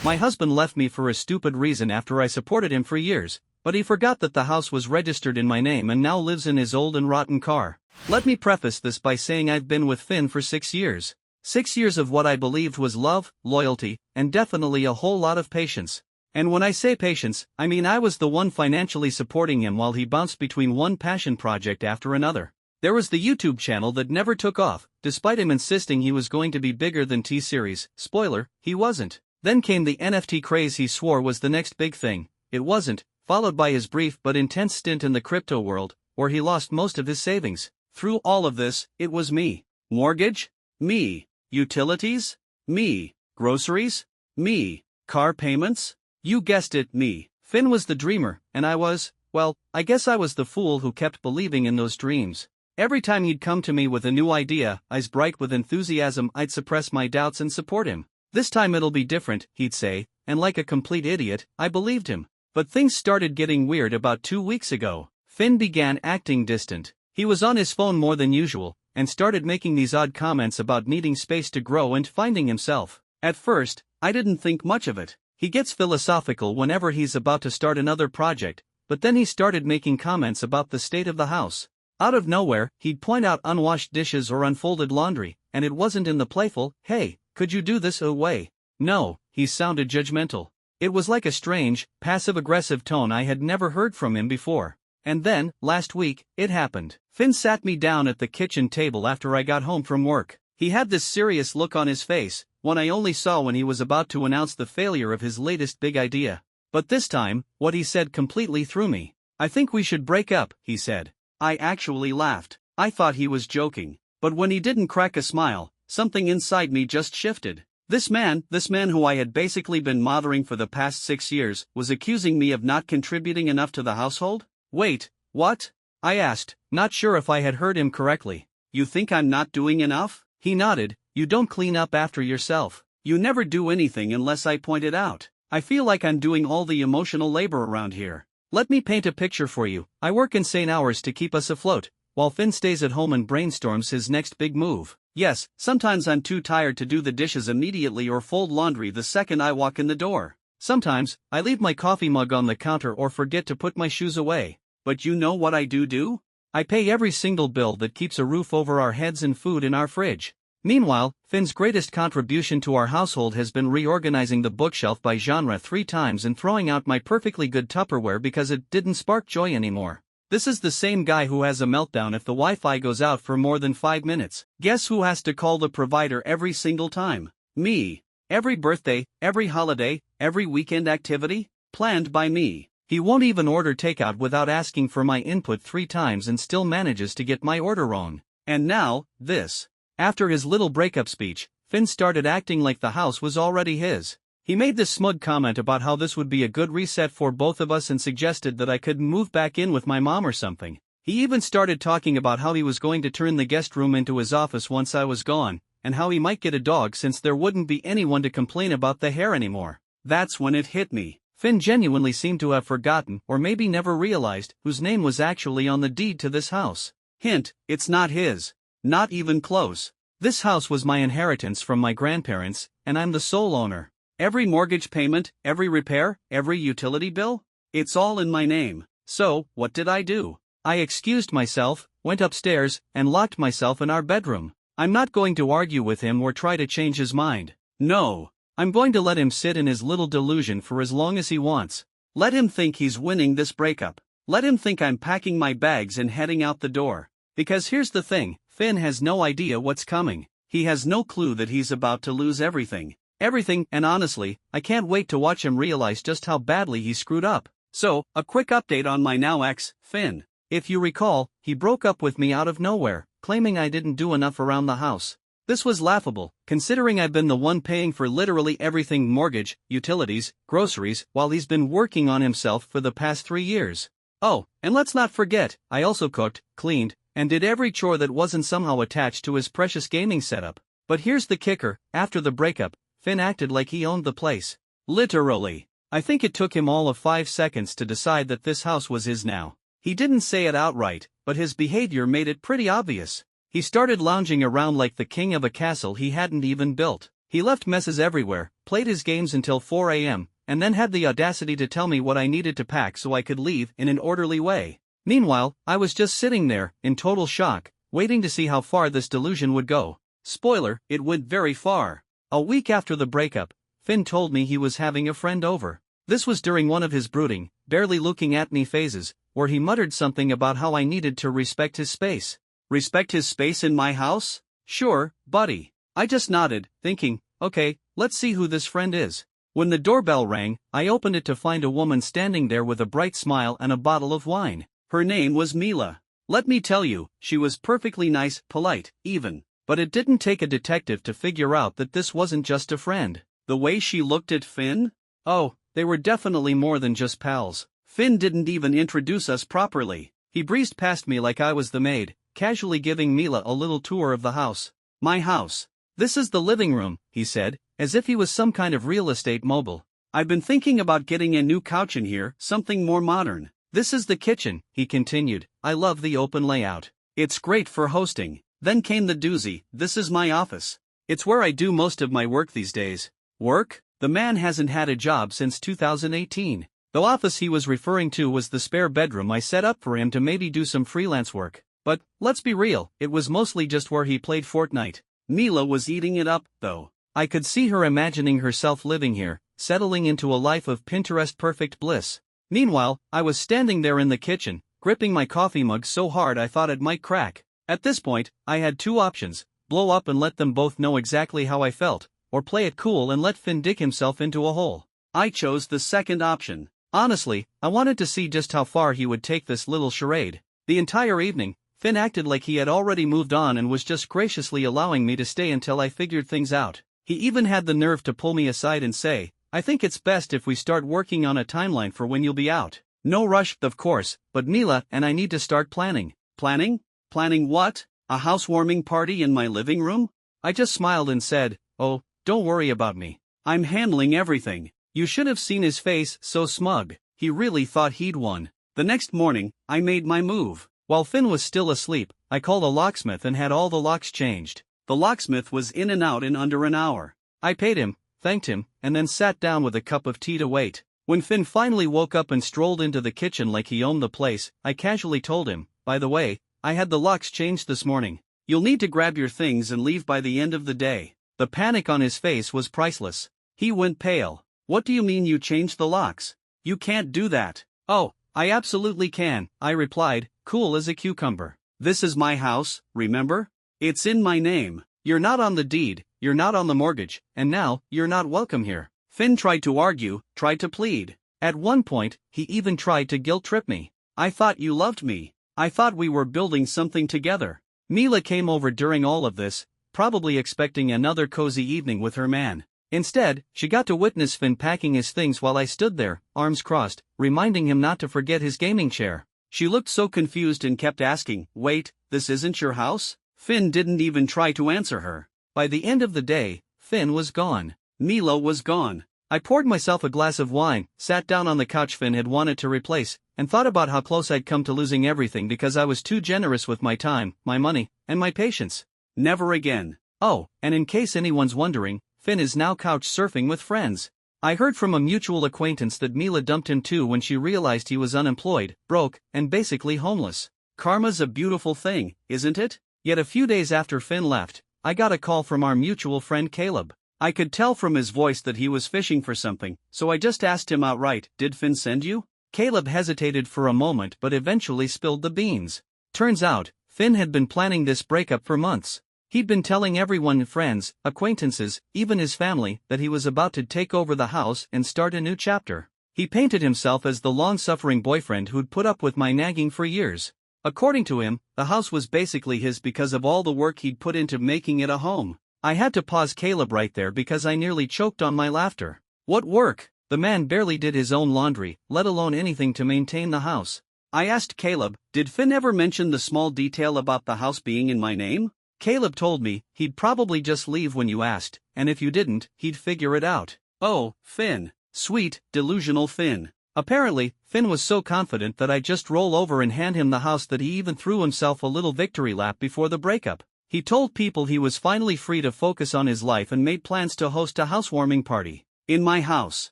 My husband left me for a stupid reason after I supported him for years, but he forgot that the house was registered in my name and now lives in his old and rotten car. Let me preface this by saying I've been with Finn for 6 years. 6 years of what I believed was love, loyalty, and definitely a whole lot of patience. And when I say patience, I mean I was the one financially supporting him while he bounced between one passion project after another. There was the YouTube channel that never took off, despite him insisting he was going to be bigger than T-Series. Spoiler, he wasn't. Then came the NFT craze he swore was the next big thing. It wasn't, followed by his brief but intense stint in the crypto world, where he lost most of his savings. Through all of this, it was me. Mortgage? Me. Utilities? Me. Groceries? Me. Car payments? You guessed it, me. Finn was the dreamer, and I was, well, I guess I was the fool who kept believing in those dreams. Every time he'd come to me with a new idea, eyes bright with enthusiasm, I'd suppress my doubts and support him. This time it'll be different, he'd say, and like a complete idiot, I believed him. But things started getting weird about 2 weeks ago. Finn began acting distant. He was on his phone more than usual, and started making these odd comments about needing space to grow and finding himself. At first, I didn't think much of it. He gets philosophical whenever he's about to start another project, but then he started making comments about the state of the house. Out of nowhere, he'd point out unwashed dishes or unfolded laundry, and it wasn't in the playful, "Hey, could you do this way?" No, he sounded judgmental. It was like a strange, passive-aggressive tone I had never heard from him before. And then, last week, it happened. Finn sat me down at the kitchen table after I got home from work. He had this serious look on his face, one I only saw when he was about to announce the failure of his latest big idea. But this time, what he said completely threw me. "I think we should break up," he said. I actually laughed. I thought he was joking. But when he didn't crack a smile, something inside me just shifted. This man who I had basically been mothering for the past 6 years, was accusing me of not contributing enough to the household? Wait, what? I asked, not sure if I had heard him correctly. You think I'm not doing enough? He nodded. You don't clean up after yourself. You never do anything unless I point it out. I feel like I'm doing all the emotional labor around here. Let me paint a picture for you. I work insane hours to keep us afloat, while Finn stays at home and brainstorms his next big move. Yes, sometimes I'm too tired to do the dishes immediately or fold laundry the second I walk in the door. Sometimes, I leave my coffee mug on the counter or forget to put my shoes away. But you know what I do? I pay every single bill that keeps a roof over our heads and food in our fridge. Meanwhile, Finn's greatest contribution to our household has been reorganizing the bookshelf by genre 3 times and throwing out my perfectly good Tupperware because it didn't spark joy anymore. This is the same guy who has a meltdown if the Wi-Fi goes out for more than 5 minutes. Guess who has to call the provider every single time? Me. Every birthday, every holiday, every weekend activity, planned by me. He won't even order takeout without asking for my input 3 times and still manages to get my order wrong. And now, this. After his little breakup speech, Finn started acting like the house was already his. He made this smug comment about how this would be a good reset for both of us and suggested that I could move back in with my mom or something. He even started talking about how he was going to turn the guest room into his office once I was gone, and how he might get a dog since there wouldn't be anyone to complain about the hair anymore. That's when it hit me. Finn genuinely seemed to have forgotten, or maybe never realized, whose name was actually on the deed to this house. Hint, it's not his. Not even close. This house was my inheritance from my grandparents, and I'm the sole owner. Every mortgage payment, every repair, every utility bill? It's all in my name. So, what did I do? I excused myself, went upstairs, and locked myself in our bedroom. I'm not going to argue with him or try to change his mind. No. I'm going to let him sit in his little delusion for as long as he wants. Let him think he's winning this breakup. Let him think I'm packing my bags and heading out the door. Because here's the thing, Finn has no idea what's coming. He has no clue that he's about to lose everything. Everything, and honestly, I can't wait to watch him realize just how badly he screwed up. So, a quick update on my now ex, Finn. If you recall, he broke up with me out of nowhere, claiming I didn't do enough around the house. This was laughable, considering I've been the one paying for literally everything: mortgage, utilities, groceries, while he's been working on himself for the past 3 years. Oh, and let's not forget, I also cooked, cleaned, and did every chore that wasn't somehow attached to his precious gaming setup. But here's the kicker, after the breakup, Finn acted like he owned the place. Literally. I think it took him all of 5 seconds to decide that this house was his now. He didn't say it outright, but his behavior made it pretty obvious. He started lounging around like the king of a castle he hadn't even built. He left messes everywhere, played his games until 4 a.m., and then had the audacity to tell me what I needed to pack so I could leave in an orderly way. Meanwhile, I was just sitting there, in total shock, waiting to see how far this delusion would go. Spoiler, it went very far. A week after the breakup, Finn told me he was having a friend over. This was during one of his brooding, barely looking at me phases, where he muttered something about how I needed to respect his space. Respect his space in my house? Sure, buddy. I just nodded, thinking, okay, let's see who this friend is. When the doorbell rang, I opened it to find a woman standing there with a bright smile and a bottle of wine. Her name was Mila. Let me tell you, she was perfectly nice, polite, even. But it didn't take a detective to figure out that this wasn't just a friend. The way she looked at Finn? Oh, they were definitely more than just pals. Finn didn't even introduce us properly. He breezed past me like I was the maid, casually giving Mila a little tour of the house. My house. This is the living room, he said, as if he was some kind of real estate mogul. I've been thinking about getting a new couch in here, something more modern. This is the kitchen, he continued. I love the open layout. It's great for hosting. Then came the doozy, this is my office. It's where I do most of my work these days. Work? The man hasn't had a job since 2018. The office he was referring to was the spare bedroom I set up for him to maybe do some freelance work. But, let's be real, it was mostly just where he played Fortnite. Mila was eating it up, though. I could see her imagining herself living here, settling into a life of Pinterest-perfect bliss. Meanwhile, I was standing there in the kitchen, gripping my coffee mug so hard I thought it might crack. At this point, I had two options: blow up and let them both know exactly how I felt, or play it cool and let Finn dig himself into a hole. I chose the second option. Honestly, I wanted to see just how far he would take this little charade. The entire evening, Finn acted like he had already moved on and was just graciously allowing me to stay until I figured things out. He even had the nerve to pull me aside and say, I think it's best if we start working on a timeline for when you'll be out. No rush, of course, but Mila and I need to start planning. Planning? Planning what? A housewarming party in my living room? I just smiled and said, oh, don't worry about me. I'm handling everything. You should have seen his face, so smug. He really thought he'd won. The next morning, I made my move. While Finn was still asleep, I called a locksmith and had all the locks changed. The locksmith was in and out in under an hour. I paid him, thanked him, and then sat down with a cup of tea to wait. When Finn finally woke up and strolled into the kitchen like he owned the place, I casually told him, by the way, I had the locks changed this morning. You'll need to grab your things and leave by the end of the day. The panic on his face was priceless. He went pale. What do you mean you changed the locks? You can't do that. Oh, I absolutely can, I replied, cool as a cucumber. This is my house, remember? It's in my name. You're not on the deed, you're not on the mortgage, and now, you're not welcome here. Finn tried to argue, tried to plead. At one point, he even tried to guilt-trip me. I thought you loved me. I thought we were building something together. Mila came over during all of this, probably expecting another cozy evening with her man. Instead, she got to witness Finn packing his things while I stood there, arms crossed, reminding him not to forget his gaming chair. She looked so confused and kept asking, wait, this isn't your house? Finn didn't even try to answer her. By the end of the day, Finn was gone. Mila was gone. I poured myself a glass of wine, sat down on the couch Finn had wanted to replace, and thought about how close I'd come to losing everything because I was too generous with my time, my money, and my patience. Never again. Oh, and in case anyone's wondering, Finn is now couch surfing with friends. I heard from a mutual acquaintance that Mila dumped him too when she realized he was unemployed, broke, and basically homeless. Karma's a beautiful thing, isn't it? Yet a few days after Finn left, I got a call from our mutual friend Caleb. I could tell from his voice that he was fishing for something, so I just asked him outright, did Finn send you? Caleb hesitated for a moment but eventually spilled the beans. Turns out, Finn had been planning this breakup for months. He'd been telling everyone, friends, acquaintances, even his family, that he was about to take over the house and start a new chapter. He painted himself as the long-suffering boyfriend who'd put up with my nagging for years. According to him, the house was basically his because of all the work he'd put into making it a home. I had to pause Caleb right there because I nearly choked on my laughter. What work? The man barely did his own laundry, let alone anything to maintain the house. I asked Caleb, did Finn ever mention the small detail about the house being in my name? Caleb told me he'd probably just leave when you asked, and if you didn't, he'd figure it out. Oh, Finn. Sweet, delusional Finn. Apparently, Finn was so confident that I'd just roll over and hand him the house that he even threw himself a little victory lap before the breakup. He told people he was finally free to focus on his life and made plans to host a housewarming party in my house.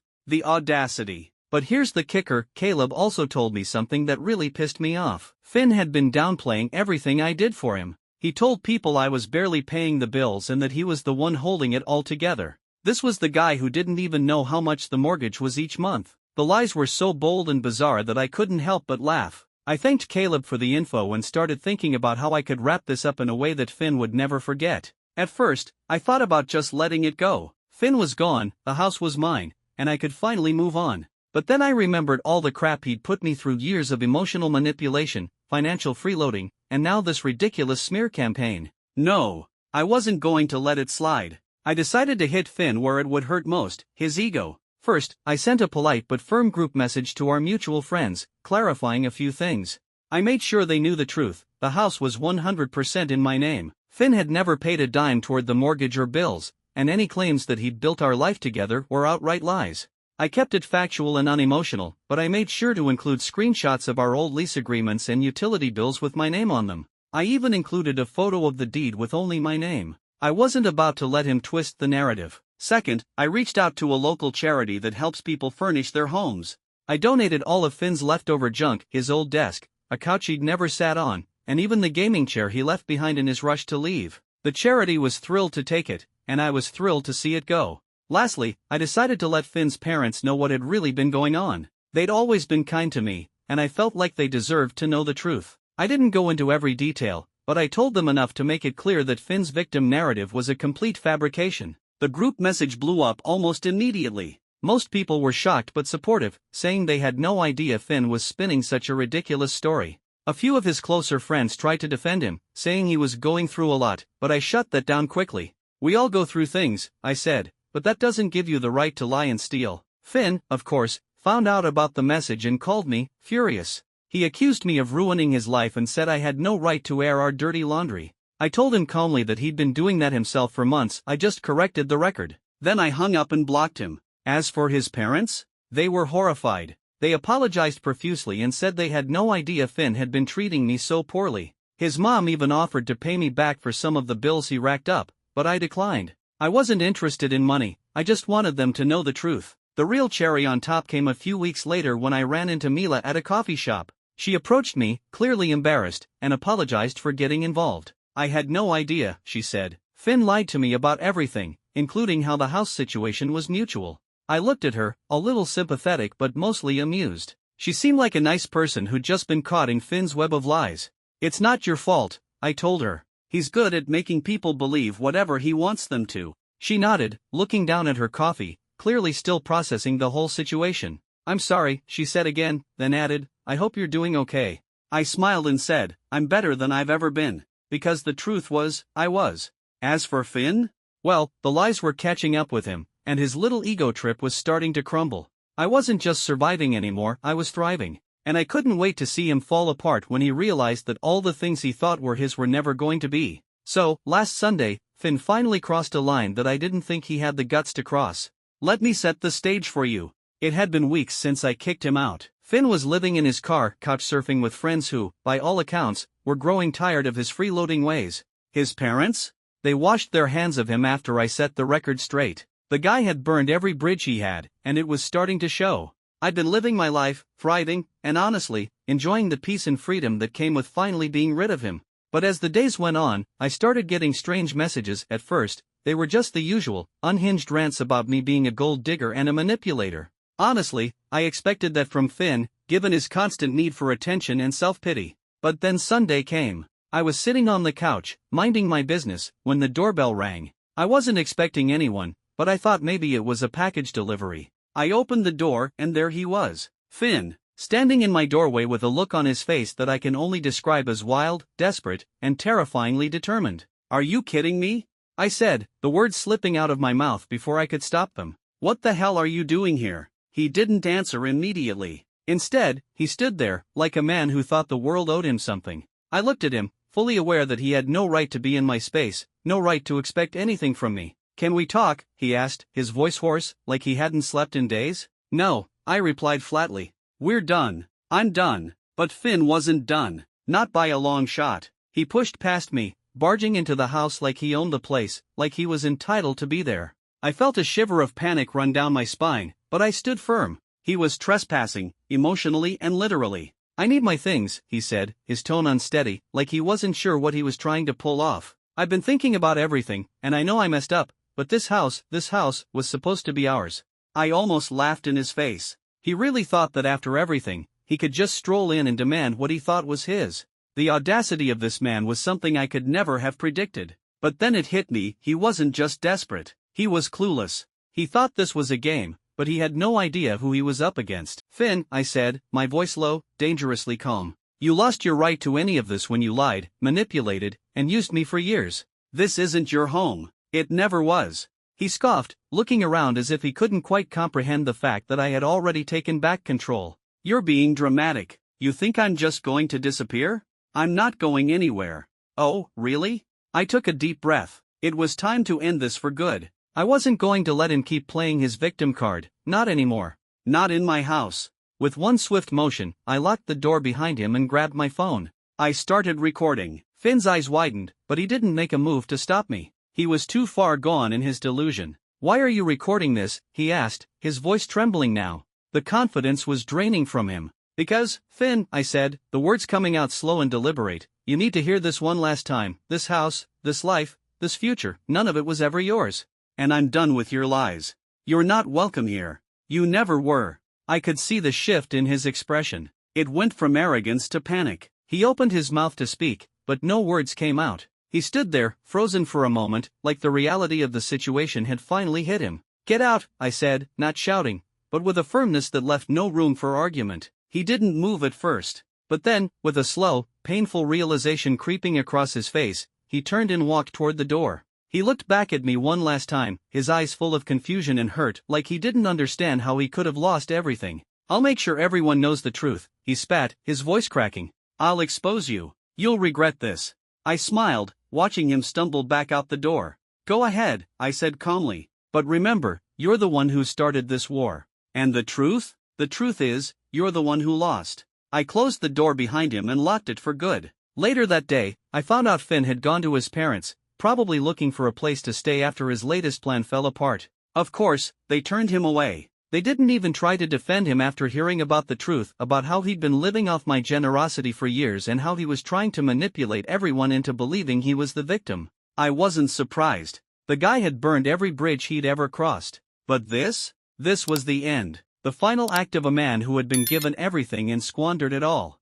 The audacity. But here's the kicker, Caleb also told me something that really pissed me off. Finn had been downplaying everything I did for him. He told people I was barely paying the bills and that he was the one holding it all together. This was the guy who didn't even know how much the mortgage was each month. The lies were so bold and bizarre that I couldn't help but laugh. I thanked Caleb for the info and started thinking about how I could wrap this up in a way that Finn would never forget. At first, I thought about just letting it go. Finn was gone, the house was mine, and I could finally move on. But then I remembered all the crap he'd put me through, years of emotional manipulation, financial freeloading, and now this ridiculous smear campaign. No, I wasn't going to let it slide. I decided to hit Finn where it would hurt most, his ego. First, I sent a polite but firm group message to our mutual friends, clarifying a few things. I made sure they knew the truth. The house was 100% in my name. Finn had never paid a dime toward the mortgage or bills, and any claims that he'd built our life together were outright lies. I kept it factual and unemotional, but I made sure to include screenshots of our old lease agreements and utility bills with my name on them. I even included a photo of the deed with only my name. I wasn't about to let him twist the narrative. Second, I reached out to a local charity that helps people furnish their homes. I donated all of Finn's leftover junk, his old desk, a couch he'd never sat on, and even the gaming chair he left behind in his rush to leave. The charity was thrilled to take it, and I was thrilled to see it go. Lastly, I decided to let Finn's parents know what had really been going on. They'd always been kind to me, and I felt like they deserved to know the truth. I didn't go into every detail, but I told them enough to make it clear that Finn's victim narrative was a complete fabrication. The group message blew up almost immediately. Most people were shocked but supportive, saying they had no idea Finn was spinning such a ridiculous story. A few of his closer friends tried to defend him, saying he was going through a lot, but I shut that down quickly. We all go through things, I said, but that doesn't give you the right to lie and steal. Finn, of course, found out about the message and called me, furious. He accused me of ruining his life and said I had no right to air our dirty laundry. I told him calmly that he'd been doing that himself for months. I just corrected the record. Then I hung up and blocked him. As for his parents, they were horrified. They apologized profusely and said they had no idea Finn had been treating me so poorly. His mom even offered to pay me back for some of the bills he racked up, but I declined. I wasn't interested in money, I just wanted them to know the truth. The real cherry on top came a few weeks later when I ran into Mila at a coffee shop. She approached me, clearly embarrassed, and apologized for getting involved. I had no idea, she said. Finn lied to me about everything, including how the house situation was mutual. I looked at her, a little sympathetic but mostly amused. She seemed like a nice person who'd just been caught in Finn's web of lies. It's not your fault, I told her. He's good at making people believe whatever he wants them to. She nodded, looking down at her coffee, clearly still processing the whole situation. I'm sorry, she said again, then added, I hope you're doing okay. I smiled and said, I'm better than I've ever been. Because the truth was, I was. As for Finn? Well, the lies were catching up with him, and his little ego trip was starting to crumble. I wasn't just surviving anymore, I was thriving. And I couldn't wait to see him fall apart when he realized that all the things he thought were his were never going to be. So, last Sunday, Finn finally crossed a line that I didn't think he had the guts to cross. Let me set the stage for you. It had been weeks since I kicked him out. Finn was living in his car, couch-surfing with friends who, by all accounts, were growing tired of his freeloading ways. His parents? They washed their hands of him after I set the record straight. The guy had burned every bridge he had, and it was starting to show. I'd been living my life, thriving, and honestly, enjoying the peace and freedom that came with finally being rid of him. But as the days went on, I started getting strange messages. At first, they were just the usual, unhinged rants about me being a gold digger and a manipulator. Honestly, I expected that from Finn, given his constant need for attention and self-pity. But then Sunday came. I was sitting on the couch, minding my business, when the doorbell rang. I wasn't expecting anyone, but I thought maybe it was a package delivery. I opened the door, and there he was, Finn, standing in my doorway with a look on his face that I can only describe as wild, desperate, and terrifyingly determined. Are you kidding me? I said, the words slipping out of my mouth before I could stop them. What the hell are you doing here? He didn't answer immediately. Instead, he stood there, like a man who thought the world owed him something. I looked at him, fully aware that he had no right to be in my space, no right to expect anything from me. Can we talk? He asked, his voice hoarse, like he hadn't slept in days. No, I replied flatly. We're done. I'm done. But Finn wasn't done. Not by a long shot. He pushed past me, barging into the house like he owned the place, like he was entitled to be there. I felt a shiver of panic run down my spine, but I stood firm. He was trespassing, emotionally and literally. "I need my things," he said, his tone unsteady, like he wasn't sure what he was trying to pull off. "I've been thinking about everything, and I know I messed up, but this house was supposed to be ours." I almost laughed in his face. He really thought that after everything, he could just stroll in and demand what he thought was his. The audacity of this man was something I could never have predicted. But then it hit me, he wasn't just desperate, he was clueless. He thought this was a game, but he had no idea who he was up against. "Finn," I said, my voice low, dangerously calm. "You lost your right to any of this when you lied, manipulated, and used me for years. This isn't your home. It never was." He scoffed, looking around as if he couldn't quite comprehend the fact that I had already taken back control. "You're being dramatic. You think I'm just going to disappear? I'm not going anywhere." "Oh, really?" I took a deep breath. It was time to end this for good. I wasn't going to let him keep playing his victim card, not anymore. Not in my house. With one swift motion, I locked the door behind him and grabbed my phone. I started recording. Finn's eyes widened, but he didn't make a move to stop me. He was too far gone in his delusion. "Why are you recording this?" he asked, his voice trembling now. The confidence was draining from him. "Because, Finn," I said, the words coming out slow and deliberate, "you need to hear this one last time. This house, this life, this future, none of it was ever yours. And I'm done with your lies. You're not welcome here. You never were." I could see the shift in his expression. It went from arrogance to panic. He opened his mouth to speak, but no words came out. He stood there, frozen for a moment, like the reality of the situation had finally hit him. "Get out," I said, not shouting, but with a firmness that left no room for argument. He didn't move at first, but then, with a slow, painful realization creeping across his face, he turned and walked toward the door. He looked back at me one last time, his eyes full of confusion and hurt, like he didn't understand how he could have lost everything. "I'll make sure everyone knows the truth," he spat, his voice cracking. "I'll expose you. You'll regret this." I smiled, watching him stumble back out the door. "Go ahead," I said calmly. "But remember, you're the one who started this war. And the truth? The truth is, you're the one who lost." I closed the door behind him and locked it for good. Later that day, I found out Finn had gone to his parents', probably looking for a place to stay after his latest plan fell apart. Of course, they turned him away. They didn't even try to defend him after hearing about the truth about how he'd been living off my generosity for years and how he was trying to manipulate everyone into believing he was the victim. I wasn't surprised. The guy had burned every bridge he'd ever crossed. But this? This was the end. The final act of a man who had been given everything and squandered it all.